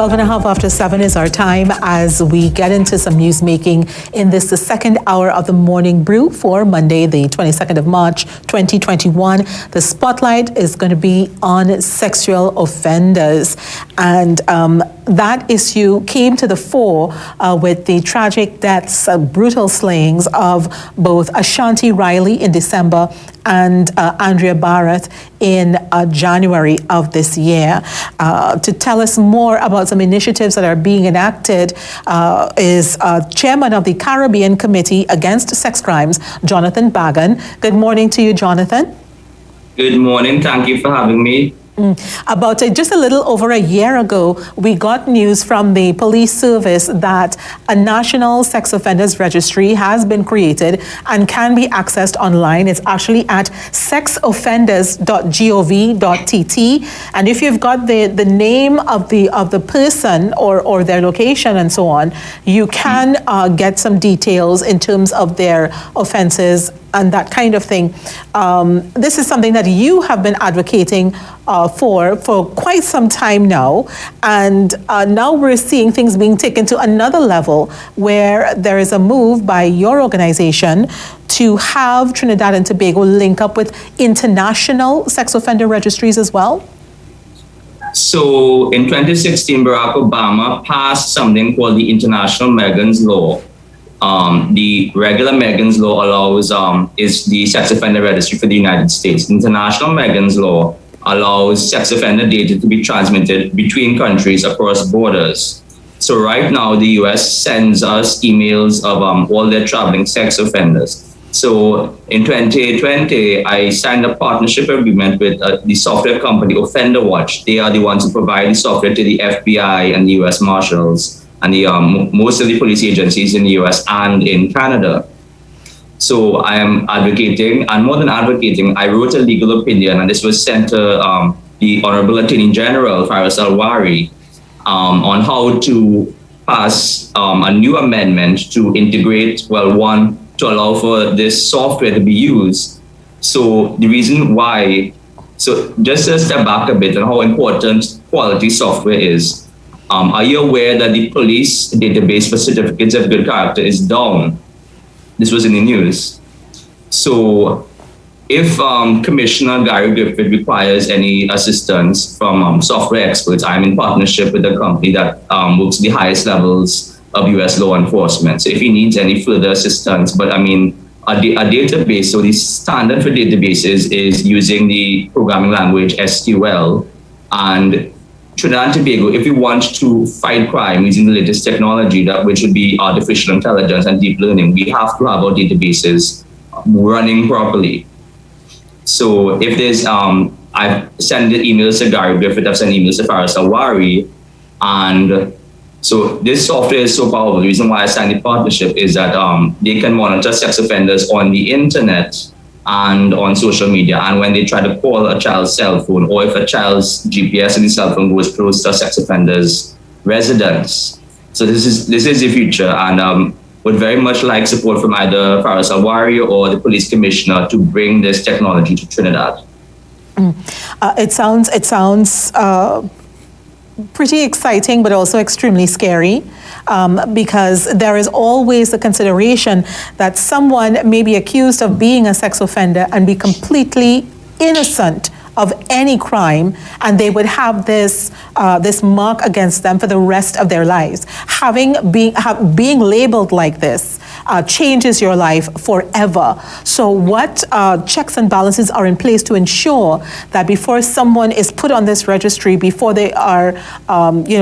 12 and a half after 7 is our time as we get into some news making in this, the second hour of the Morning Brew for Monday, the 22nd of March, 2021. The spotlight is going to be on sexual offenders. And that issue came to the fore with the tragic deaths, brutal slayings of both Ashanti Riley in December and Andrea Barrett in January of this year. To tell us more about some initiatives that are being enacted is Chairman of the Caribbean Committee Against Sex Crimes, Jonathan Bagan. Good morning to you, Jonathan. Good morning. Thank you for having me. About just a little over a year ago, we got news from the police service that a national sex offenders registry has been created and can be accessed online. It's actually at sexoffenders.gov.tt. And if you've got the name of the person or their location and so on, you can get some details in terms of their offenses and that kind of thing. This is something that you have been advocating for quite some time now, and now we're seeing things being taken to another level where there is a move by your organization to have Trinidad and Tobago link up with international sex offender registries as well. So in 2016, Barack Obama passed something called the International Megan's Law. The regular Megan's Law allows is the Sex Offender Registry for the United States. International Megan's Law allows sex offender data to be transmitted between countries across borders. So right now, the US sends us emails of all their traveling sex offenders. So in 2020, I signed a partnership agreement with the software company Offender Watch. They are the ones who provide the software to the FBI and the US Marshals and the most of the police agencies in the US and in Canada. So I am advocating, and more than advocating, I wrote a legal opinion, and this was sent to the Honorable Attorney General, Faris Alwari, on how to pass a new amendment to integrate, well, one, to allow for this software to be used. So the reason why, so just to step back a bit on how important quality software is. Are you aware that the police database for certificates of good character is down? This was in the news. So if Commissioner Gary Griffith requires any assistance from software experts, I'm in partnership with a company that works the highest levels of US law enforcement. So if he needs any further assistance, but I mean, a database, so the standard for databases is using the programming language SQL. And Trinidad and Tobago, if we want to fight crime using the latest technology, which would be artificial intelligence and deep learning, we have to have our databases running properly. So if there's, I've sent emails to Gary Griffith, I've sent emails to Faris Alwari, and so this software is so powerful. The reason why I signed the partnership is that they can monitor sex offenders on the internet and on social media, and when they try to call a child's cell phone, or if a child's GPS in the cell phone goes close to a sex offender's residence. So this is the future, and would very much like support from either Faris Alwari or the police commissioner to bring this technology to Trinidad. It sounds pretty exciting, but also extremely scary, because there is always the consideration that someone may be accused of being a sex offender and be completely innocent of any crime, and they would have this mark against them for the rest of their lives. Being labeled like this changes your life forever. So what checks and balances are in place to ensure that before someone is put on this registry, before they are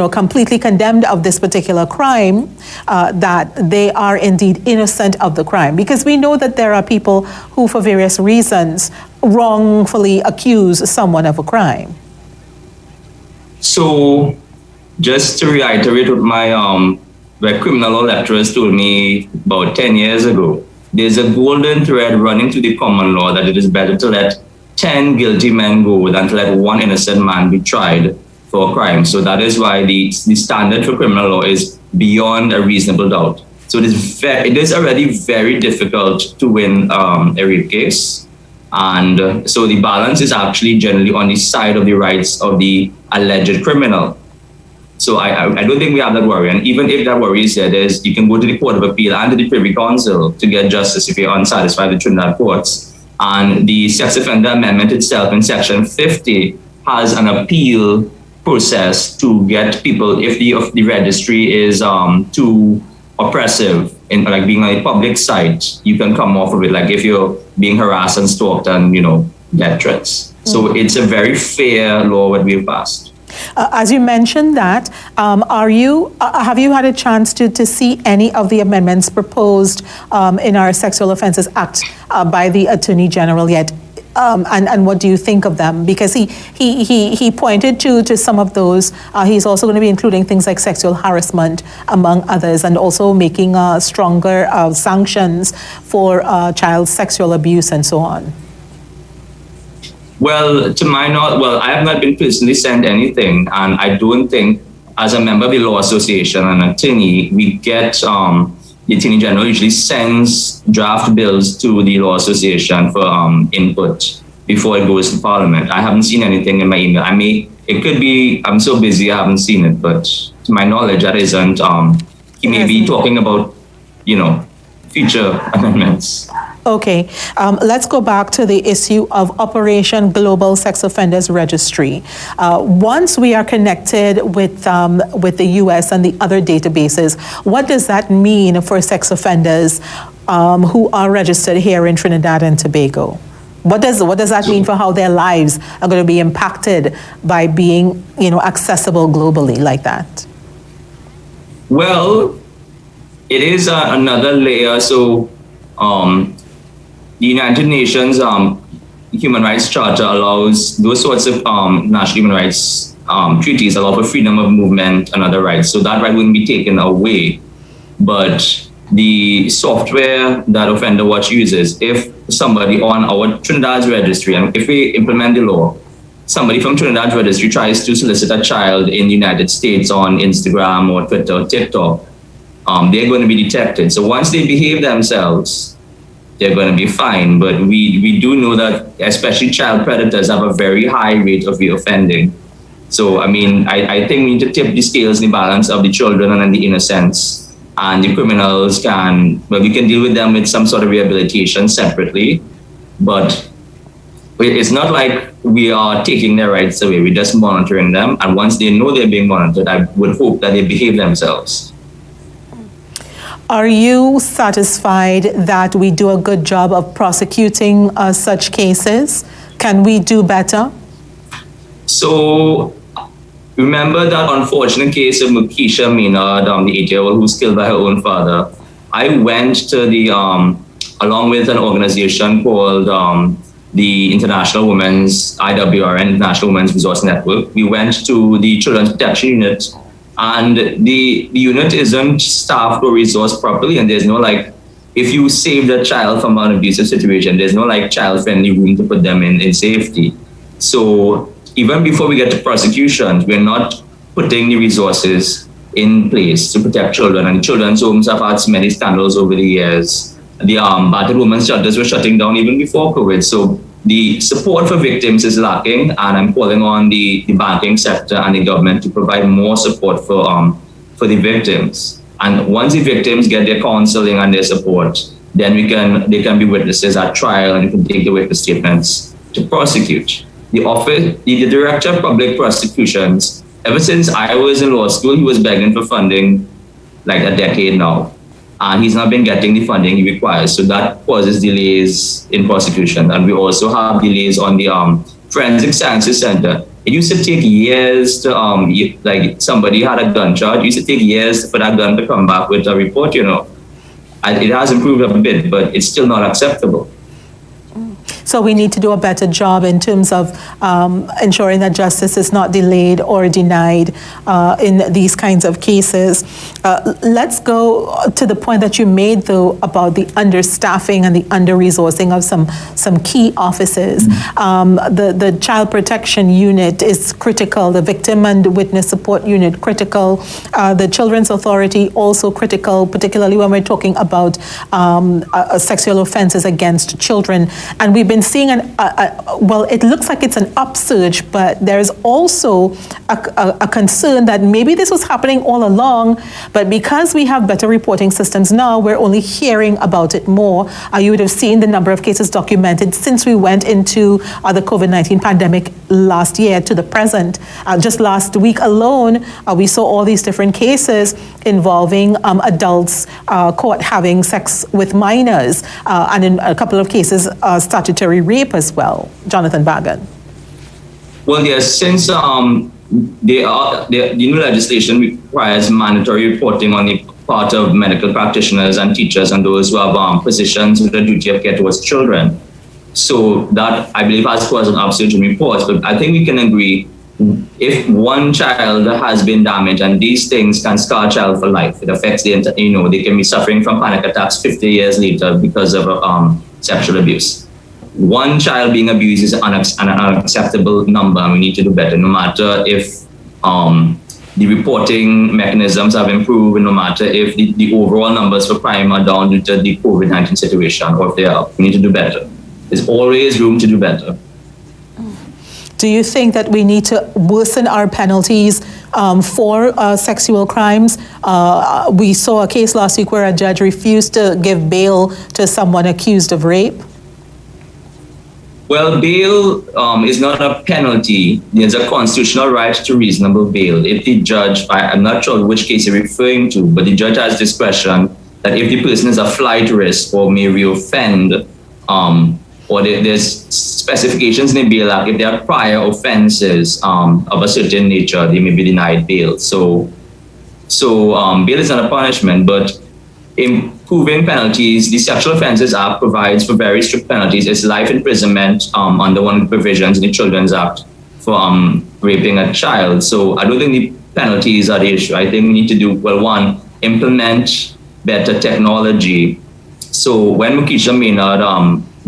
completely condemned of this particular crime, that they are indeed innocent of the crime? Because we know that there are people who, for various reasons, wrongfully accuse someone of a crime. So just to reiterate what my criminal law lecturers told me about 10 years ago, there's a golden thread running through the common law that it is better to let 10 guilty men go than to let one innocent man be tried for a crime. So that is why the standard for criminal law is beyond a reasonable doubt. So it is already very difficult to win a rape case. And so the balance is actually generally on the side of the rights of the alleged criminal. So I don't think we have that worry. And even if that worry is there, you can go to the Court of Appeal and to the Privy Council to get justice if you're unsatisfied with Trinidad courts. And the Sex Offender Amendment itself in Section 50 has an appeal process to get people, if the registry is too oppressive, in like being on a public site, you can come off of it. Like if you're being harassed and stalked and, death threats. So it's a very fair law what we've passed. As you mentioned that, have you had a chance to see any of the amendments proposed in our Sexual Offences Act by the Attorney General yet? And what do you think of them? Because he pointed to some of those. He's also going to be including things like sexual harassment, among others, and also making stronger sanctions for child sexual abuse and so on. Well, to my knowledge, I have not been personally sent anything, and I don't think, as a member of the Law Association and attorney, we get, the Attorney General usually sends draft bills to the Law Association for input before it goes to Parliament. I haven't seen anything in my email. It could be, I'm so busy, I haven't seen it, but to my knowledge, that isn't, he may be talking about, future amendments. Okay, let's go back to the issue of Operation Global Sex Offenders Registry. Once we are connected with the US and the other databases, what does that mean for sex offenders who are registered here in Trinidad and Tobago? What does that mean for how their lives are going to be impacted by being, accessible globally like that? Well, it is another layer. So, the United Nations Human Rights Charter allows those sorts of national human rights treaties allow for freedom of movement and other rights. So that right wouldn't be taken away. But the software that Offender Watch uses, if somebody on our Trinidad's registry, and if we implement the law, somebody from Trinidad's registry tries to solicit a child in the United States on Instagram or Twitter or TikTok, they're going to be detected. So once they behave themselves, they're going to be fine. But we do know that especially child predators have a very high rate of reoffending. So, I think we need to tip the scales in the balance of the children and the innocents. And the criminals we can deal with them with some sort of rehabilitation separately. But it's not like we are taking their rights away. We're just monitoring them. And once they know they're being monitored, I would hope that they behave themselves. Are you satisfied that we do a good job of prosecuting such cases? Can we do better? So, remember that unfortunate case of Mukisha Maynard, the 8-year-old who was killed by her own father. I went to the, along with an organization called the International Women's, IWRN, International Women's Resource Network. We went to the Children's Protection Unit, and the unit isn't staffed or resourced properly, and there's no if you saved a child from an abusive situation, there's no child-friendly room to put them in safety. So even before we get to prosecutions, we're not putting the resources in place to protect children, and children's homes have had many scandals over the years. The battered women's shelters were shutting down even before COVID. So the support for victims is lacking, and I'm calling on the banking sector and the government to provide more support for the victims. And once the victims get their counseling and their support, then they can be witnesses at trial, and you can take the witness statements to prosecute. The Director of Public Prosecutions, ever since I was in law school, he was begging for funding a decade now. And he's not been getting the funding he requires. So that causes delays in prosecution. And we also have delays on the Forensic Sciences Center. It used to take years to, somebody had a gun charge. It used to take years for that gun to come back with a report, And it has improved a bit, but it's still not acceptable. So we need to do a better job in terms of ensuring that justice is not delayed or denied in these kinds of cases. Let's go to the point that you made, though, about the understaffing and the under-resourcing of some key offices. The Child Protection Unit is critical, the Victim and Witness Support Unit critical, the Children's Authority also critical, particularly when we're talking about sexual offenses against children. And we've been been seeing well, it looks like it's an upsurge, but there's also a concern that maybe this was happening all along, but because we have better reporting systems now, we're only hearing about it more. You would have seen the number of cases documented since we went into the COVID-19 pandemic last year to the present. Just last week alone, we saw all these different cases involving adults caught having sex with minors, and in a couple of cases, statutory rape as well. Jonathan Bagan. Well, yes, since the new legislation requires mandatory reporting on the part of medical practitioners and teachers and those who have positions with the duty of care towards children. So that, I believe, has caused an upsurge in reports. But I think we can agree, if one child has been damaged, and these things can scar a child for life, it affects they can be suffering from panic attacks 50 years later because of sexual abuse. One child being abused is an unacceptable number, and we need to do better, no matter if the reporting mechanisms have improved, no matter if the overall numbers for crime are down due to the COVID-19 situation, or if they are. We need to do better. There's always room to do better. Do you think that we need to worsen our penalties for sexual crimes? We saw a case last week where a judge refused to give bail to someone accused of rape. Well, bail is not a penalty. There's a constitutional right to reasonable bail. If the judge, I'm not sure which case you're referring to, but the judge has discretion that if the person is a flight risk or may reoffend, or there's specifications in the Bail Act, if there are prior offenses of a certain nature, they may be denied bail. So bail is not a punishment, but improving penalties, the Sexual Offences Act provides for very strict penalties. It's life imprisonment under one of the provisions in the Children's Act for raping a child. So I don't think the penalties are the issue. I think we need to do, well, one, implement better technology. So when Makisha Maynard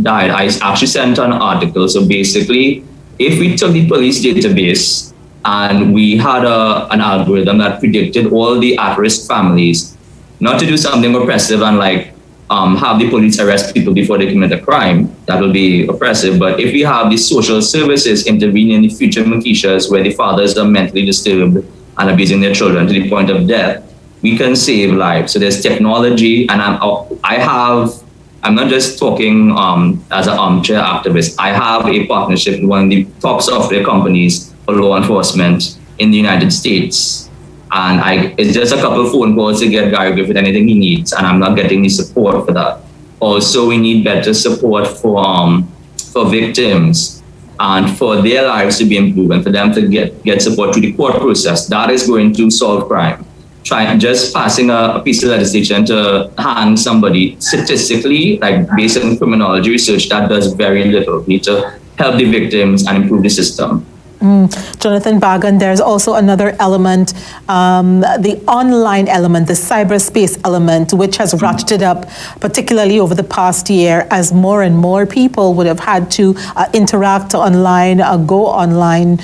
died, I actually sent an article. So basically, if we took the police database and we had an algorithm that predicted all the at-risk families, not to do something oppressive and have the police arrest people before they commit a crime, that will be oppressive. But if we have the social services intervene in the future Makishas where the fathers are mentally disturbed and abusing their children to the point of death, we can save lives. So there's technology, and I'm not just talking as an armchair activist. I have a partnership with one of the top software companies for law enforcement in the United States. And it's just a couple of phone calls to get Gary Griffith anything he needs, and I'm not getting the support for that. Also, we need better support for victims and for their lives to be improved and for them to get support through the court process. That is going to solve crime. Just passing a piece of legislation to hang somebody, statistically, based on criminology research, that does very little. We need to help the victims and improve the system. Jonathan Bagan, there's also another element, the online element, the cyberspace element, which has ratcheted up, particularly over the past year, as more and more people would have had to interact online, go online,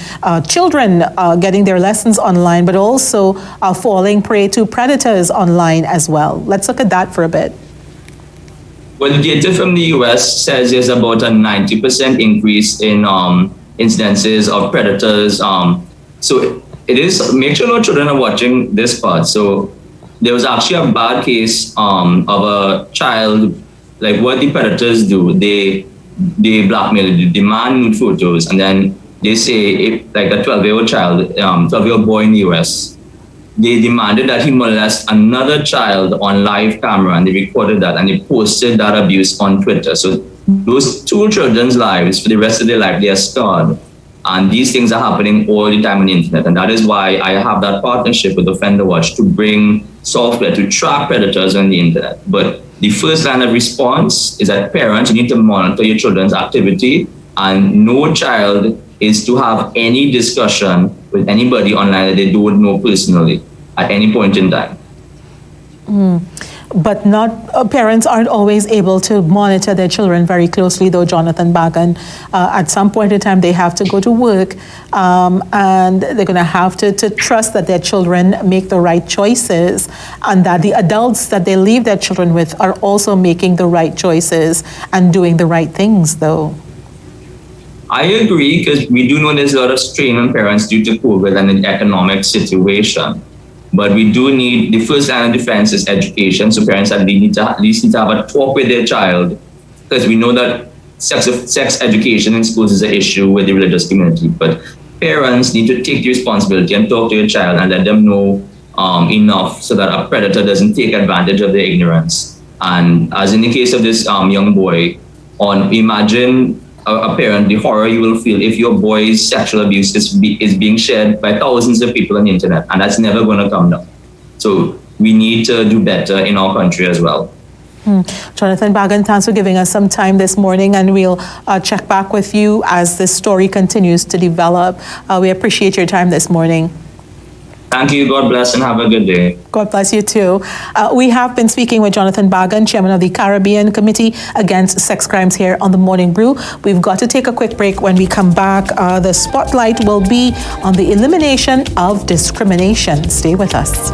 children getting their lessons online, but also falling prey to predators online as well. Let's look at that for a bit. Well, the data from the US says there's about a 90% increase in incidences of predators. So it is, make sure no children are watching this part. So there was actually a bad case of a child, what the predators do, they blackmail, they demand nude photos, and then they say, if, a 12-year-old child, 12-year-old boy in the US, they demanded that he molest another child on live camera, and they recorded that, and they posted that abuse on Twitter. So those two children's lives, for the rest of their life, they are scarred. And these things are happening all the time on the internet. And that is why I have that partnership with Offender Watch to bring software to track predators on the internet. But the first line of response is that parents, you need to monitor your children's activity, and no child is to have any discussion with anybody online that they don't know personally at any point in time. But parents aren't always able to monitor their children very closely, though, Jonathan Bagan. At some point in time, they have to go to work, and they're going to have to trust that their children make the right choices, and that the adults that they leave their children with are also making the right choices and doing the right things, though. I agree, because we do know there's a lot of strain on parents due to COVID and the economic situation. But we do need, the first line of defense is education. So parents at least need to have a talk with their child, because we know that sex education in schools is an issue with the religious community. But parents need to take the responsibility and talk to your child and let them know enough so that a predator doesn't take advantage of their ignorance. And as in the case of this young boy, imagine a parent, the horror you will feel if your boy's sexual abuse is being shared by thousands of people on the internet, and that's never going to come down. So we need to do better in our country as well. Jonathan Bagan, thanks for giving us some time this morning, and we'll check back with you as this story continues to develop. We appreciate your time this morning. Thank you. God bless and have a good day. God bless you too. We have been speaking with Jonathan Bagan, Chairman of the Caribbean Committee Against Sex Crimes here on the Morning Brew. We've got to take a quick break. When we come back, the spotlight will be on the elimination of discrimination. Stay with us.